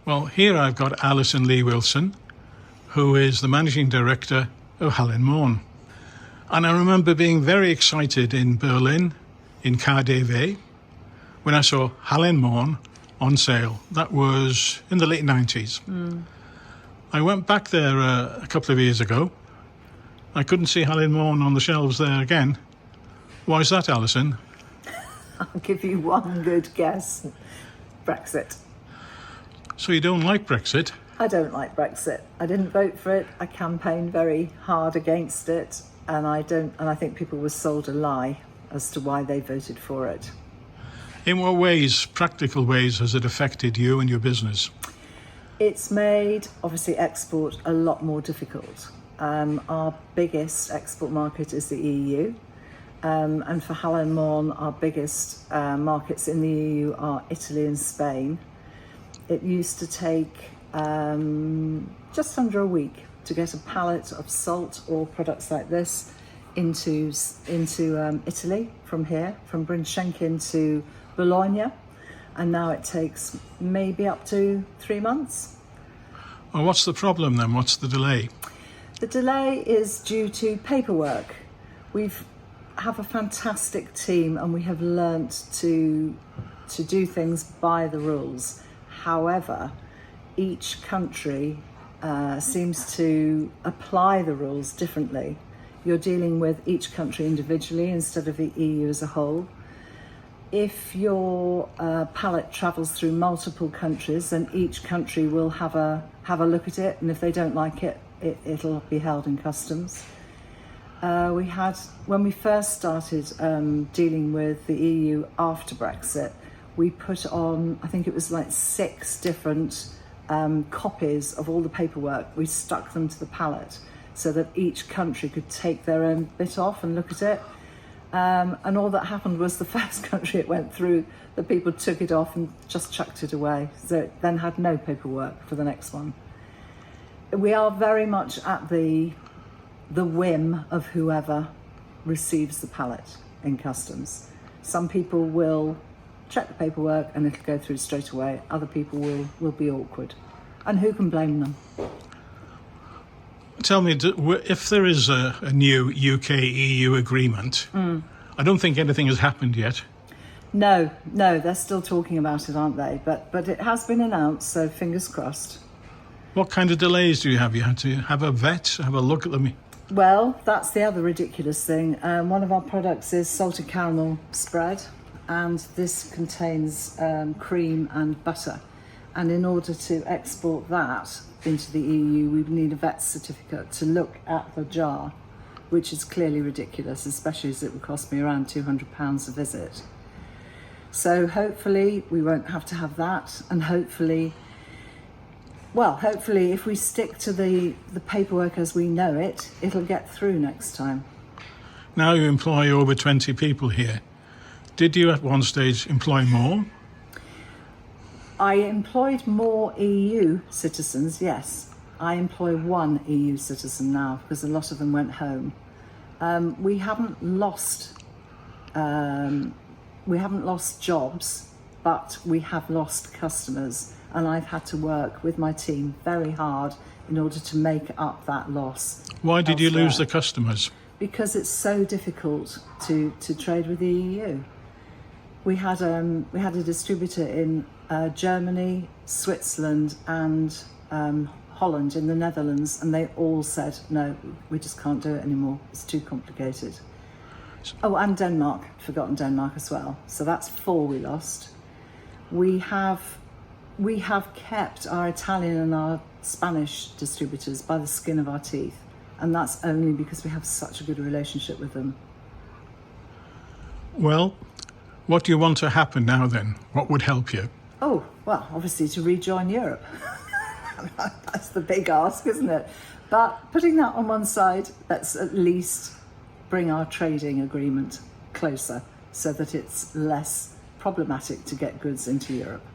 Well, here I've got Alison Lea-Wilson, who is the Managing Director of Hallen-Mohn. And I remember being very excited in Berlin, in KaDeWe, when I saw Hallen-Mohn on sale. That was in the late 90s. I went back there a couple of years ago. I couldn't see Hallen-Mohn on the shelves there again. Why is that, Alison? I'll give you one good guess. Brexit. So you don't like Brexit? I don't like Brexit. I didn't vote for it. I campaigned very hard against it, and I think people were sold a lie as to why they voted for it. In what ways, practical ways, has it affected you and your business? It's made, obviously, export a lot more difficult. Our biggest export market is the EU. And for Hallen-Mohn, our biggest markets in the EU are Italy and Spain. It used to take just under a week to get a pallet of salt or products like this into Italy from here, from Brincenkin to Bologna, and now it takes maybe up to 3 months. Well, what's the problem then? What's the delay? The delay is due to paperwork. We have a fantastic team and we have learnt to do things by the rules. However, each country seems to apply the rules differently. You're dealing with each country individually instead of the EU as a whole. If your pallet travels through multiple countries, then each country will have a look at it, and if they don't like it, it'll be held in customs. When we first started dealing with the EU after Brexit, we put on, I think it was like 6 different copies of all the paperwork. We stuck them to the pallet so that each country could take their own bit off and look at it. And all that happened was the first country it went through, the people took it off and just chucked it away. So it then had no paperwork for the next one. We are very much at the whim of whoever receives the pallet in customs. Some people will check the paperwork and it'll go through straight away. Other people will be awkward. And who can blame them? Tell me, if there is a new UK-EU agreement, I don't think anything has happened yet. No, they're still talking about it, aren't they? But it has been announced, so fingers crossed. What kind of delays do you have? You had to have a vet, have a look at them? Well, that's the other ridiculous thing. One of our products is salted caramel spread, and this contains cream and butter. And in order to export that into the EU, we need a vet certificate to look at the jar, which is clearly ridiculous, especially as it would cost me around £200 a visit. So hopefully we won't have to have that, and hopefully if we stick to the paperwork as we know it, it'll get through next time. Now you employ over 20 people here. Did you at one stage employ more? I employed more EU citizens, yes. I employ 1 EU citizen now because a lot of them went home. We haven't lost jobs, but we have lost customers, and I've had to work with my team very hard in order to make up that loss. Why did you lose the customers? Because it's so difficult to trade with the EU. We had a distributor in Germany, Switzerland and Holland in the Netherlands, and they all said, no, we just can't do it anymore. It's too complicated. Oh, and Denmark, forgotten Denmark as well. So that's 4 we lost. We have kept our Italian and our Spanish distributors by the skin of our teeth, and that's only because we have such a good relationship with them. Well, what do you want to happen now then? What would help you? Oh, well, obviously to rejoin Europe. That's the big ask, isn't it? But putting that on one side, let's at least bring our trading agreement closer so that it's less problematic to get goods into Europe.